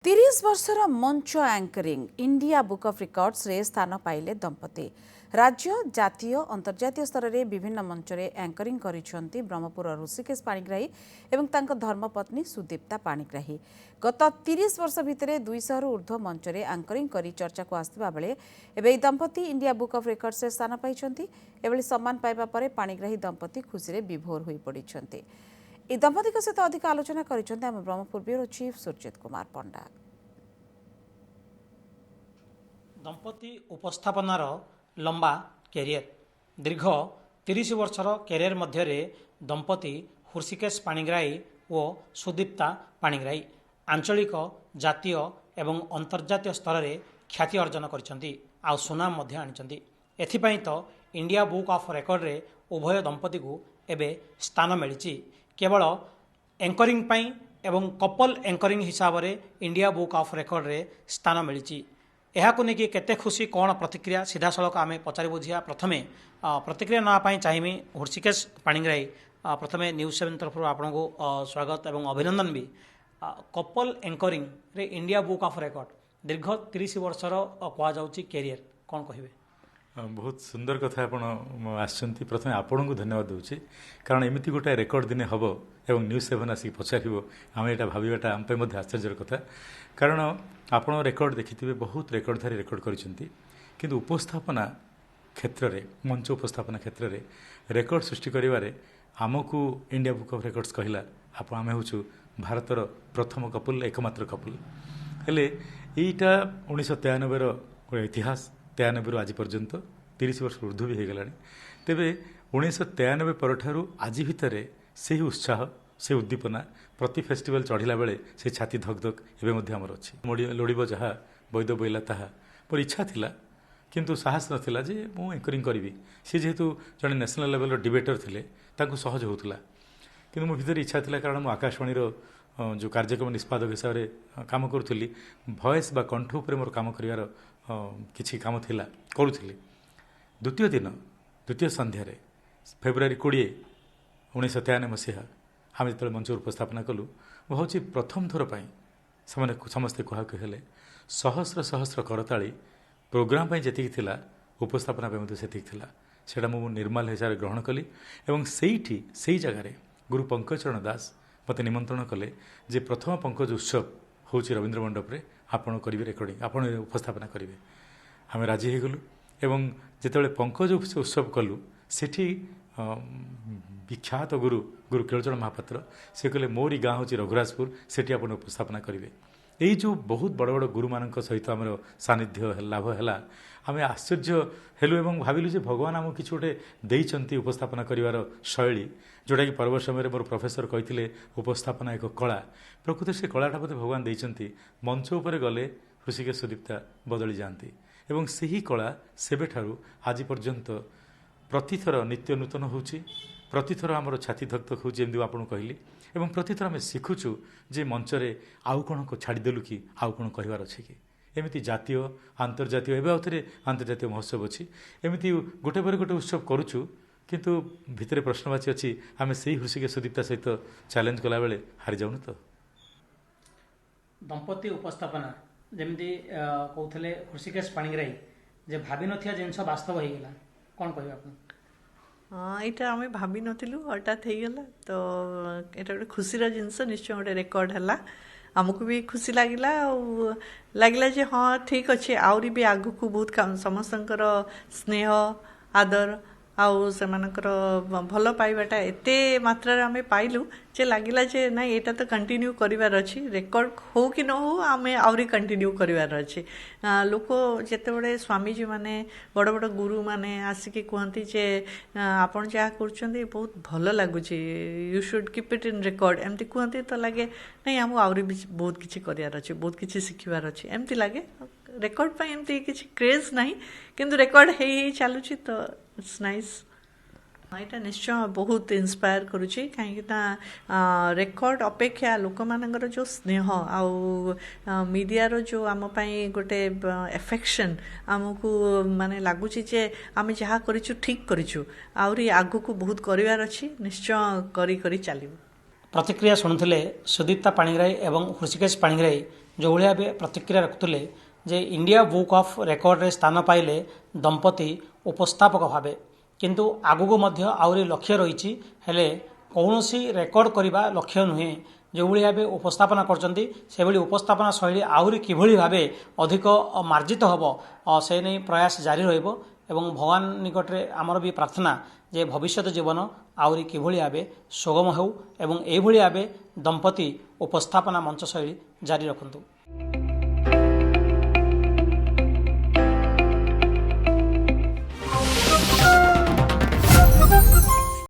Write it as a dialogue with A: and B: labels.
A: 30 वर्षर मंच anchoring India book of records रे स्थान पाइले दंपति। राज्य जातीय अंतर्जातीय स्तर में विभिन्न मंच रे एंकरिंग करिसेंती ब्रह्मपुर ऋषिकेश पाणिग्राही एवं तांको धर्मपत्नी सुदीप्ता पाणिग्राही। गत 30 वर्ष भितर 200 रु ऊर्ध्व मंच रे एंकरिंग करी चर्चा को आसथिबा बेले एबे दंपति इंडिया बुक ऑफ रिकॉर्ड्स रे स्थान पाइछंती। एबे सम्मान पाइबा परे पाणिग्राही दंपति खुशी रे विभोर होई पड़िछंती। ए दंपति सहित अधिक आलोचना करिसेंती हम ब्रह्मपुर ब्यूरो चीफ सुरजित कुमार पंडा।
B: दंपति उपस्थापनार लंबा कैरियर दीर्घ 30 वर्षर कैरियर मध्य दंपति ऋषिकेश पाणिग्राही और सुदीप्ता पाणिग्राही आंचलिक जातीय एवं अंतर्जातीय स्तर में ख्याति अर्जन करछंती आ सुनाम मध्य आनिछंती। एथिपाई तो इंडिया बुक ऑफ रिकॉर्ड रे उभय दंपति को एबे स्थान मिली। केवल एंकरिंग पाई एवं कपल एंकरिंग हिसाब रे इंडिया बुक ऑफ रिकॉर्ड रे स्थान मिली। यहाक नहीं केते खुशी कौन प्रतिक्रिया सीधा सड़क आम पचारि बुझिया। प्रथमे प्रतिक्रिया नापाई चाहिए ऋषिकेश पाणिग्राही प्रथमे न्यूज 7 तरफ आपन को स्वागत एवं अभिनंदन भी। कपल एंकरिंग रे इंडिया बुक ऑफ रिकॉर्ड दीर्घ 30 वर्षर कह जाउची कैरियर कौन कहिबे?
C: बहुत सुंदर कथा आपण आसचंती। प्रथमे आपण को धन्यवाद दूची कारण एमती गोटे रेकर्ड दिने हम एवं न्यूज 7 आसिक पचार आम यहाँ भावटा आम आश्चर्य कथा कारण आपण रेकर्ड देखिथे बहुत रेकर्डधारी रेकर्ड कर उपस्थापना क्षेत्र में मंच उपस्थापना क्षेत्र में रेकर्ड सृष्टि करिवारे आमको इंडिया बुक ऑफ रिकॉर्ड्स कहला आप आम हूँ भारतर प्रथम कपल एकमात्र कपल हेले यहीटा 1993 इतिहास 93 आज पर्यंत 30 वर्ष ऊर्ध्व भी हो गलानी। तेबे 1993 पर आज भितर से उत्साह से उद्दीपना प्रति फेस्टिवल चढ़ला बेले से छाती धक धक एवं आमर अच्छी लोड़ब जहाँ वैद बोला ताहा मोर इच्छा थिला किंतु साहस नाला जे मु एंकरिंग करी। सी जेहेतु जड़े नेशनल लेवल डिबेटर थिले ताकू सहज होउतला किंतु मो भीतर इच्छा थिला कारण मु आकाशवाणी जो कार्यक्रम निष्पादक हिसाब से काम करुली भॉइस बा कंठ उपर मोर काम करिवार किछि काम थिला करुली। द्वितीय संध्यारे फेब्रुआरी 20 1993 मसीहा आम जो मंच उपस्थापना कलु भावुँ प्रथम थर पर समस्ते कहले सहस्र सहस्र करताली प्रोग्राम जी थिला उपस्थापना से निर्माल हिसाब से ग्रहण कली एवं से जगार गुरु पंकजचरण दास मत निमंत्रण कले जे प्रथम पंकज उत्सव हूँ रवींद्र मंडप रे आपण करेंगे रेकर्डिंग आपण उपस्थापना करेंगे आम राजी हो गलु एवं जिते पंकज उत्सव कलु सेठी विख्यात गुरु गुरु केलचरण महापात्र से कहले मोरी गाँ हूँ रघुराजपुर सेठी आपण उपस्थापना करेंगे। यही जो बहुत बड़ बड़ गुरु मान सहित आम सानिध्य लाभ है आम आश्चर्य हेलु एवं भाविलु जे भगवान आमको किसी गोटे देइचंती उपस्थापना करिवार शैली जोटा कि पर्व समय मोर प्रोफेसर कहते उपस्थापना एक कला प्रकृति से कलाटा बोधे भगवान देइचंती मंच उपर गले ऋषिकेश सुदीप्ता बदली जाती एवं सही कला सेबेठारु आज पर्यंत प्रतिथर नित्य नूतन होउची प्रतिथर आमर छाती धक धक होउची एमदी आपन कहली एवं प्रतिथर आम शिखुचु जे मंचरे आउ कौन को छाड़देलु कि आउ कौन कहबार अच्छे कि एमती जातीय आंतर्जातीय एवं आउे आंतर्जातीय महोत्सव अच्छी एमती गोटे पर गोटे उत्सव करुचु किंतु भितर प्रश्नवाची अच्छी आम से ऋषिकेश सुदीप्ता सहित चैलेंज कला बेले हारी जाऊन। तो
B: दंपति उपस्थापना जमी कहते ऋषिकेश पाणिग्राही जे भाभी नथिया जिनस वास्तव हो गला कौन कह आप?
D: हाँ यहाँ आम भाभी नथिलु हठात होगला तो यहाँ गोटे खुशी जिनस निश्चय गोटे रेकर्ड है आमको भी खुशी लगिला जे हाँ ठीक अच्छे आहरी भी आग को बहुत समस्तंकर स्नेह आदर आउ से भल पाइबाटा एते मात्रा आम पाइलु जे लगिला जे ना यहाँ तो कंटिन्यू करिवार अछि रेकर्ड हो कि न हो आम आहरी कंटिन्यू करिवार अछि। लोक जेते बड़े स्वामीजी माने बड़ बड़ गुरु माने आसिकी कहती जे आपन जहाँ करछंती बहुत भल लगुच you should keep it in record एमती कहती तो लगे नहीं आम आहरी बहुत किछि करिवार अछि बहुत किछि शिखिबार अछि एमती लगे रेकर्ड पे एमती किछि क्रेज नहीं किंतु रेकर्ड हे चलुछि तो इट्स नाइस। यहाँ निश्चय बहुत इंस्पायर करुच्ची कहीं रेकर्ड अपेक्षा लोक मानकर जो स्नेह आउ मीडिया जो आम गोटे एफेक्शन आमको माने लगुच जे आम जहाँ करिछु ठीक करिछु आउरी आगु को बहुत करिवार अछि निश्चय करी चलिबु।
B: प्रतिक्रिया शुणुले सुदीप्ता पाणिग्राही एवं ऋषिकेश पाणिग्राही ଯେଉଁଭଳି ଭାବେ ପ୍ରତିକ୍ରିୟା ରଖୁଥିଲେ ଯେ ଇଣ୍ଡିଆ ବୁକ୍ ଅଫ୍ ରେକର୍ଡ଼ରେ ସ୍ଥାନ ପାଇଲେ ଦମ୍ପତି ଉପସ୍ଥାପକ ଭାବେ, କିନ୍ତୁ ଆଗକୁ ମଧ୍ୟ ଆହୁରି ଲକ୍ଷ୍ୟ ରହିଛି। ହେଲେ କୌଣସି ରେକର୍ଡ଼ କରିବା ଲକ୍ଷ୍ୟ ନୁହେଁ। ଯେଉଁଭଳି ଭାବେ ଉପସ୍ଥାପନା କରୁଛନ୍ତି ସେଭଳି ଉପସ୍ଥାପନା ଶୈଳୀ ଆହୁରି କିଭଳି ଭାବେ ଅଧିକ ମାର୍ଜିତ ହେବ ସେ ନେଇ ପ୍ରୟାସ ଜାରି ରହିବ ଏବଂ ଭଗବାନ ନିକଟରେ ଆମର ବି ପ୍ରାର୍ଥନା ଯେ ଭବିଷ୍ୟତ ଜୀବନ ଆହୁରି କିଭଳି ଭାବେ ସୁଗମ ହେଉ ଏବଂ ଏଇଭଳି ଭାବେ ଦମ୍ପତି ଉପସ୍ଥାପନା ମଞ୍ଚ ଶୈଳୀ ଜାରି ରଖନ୍ତୁ।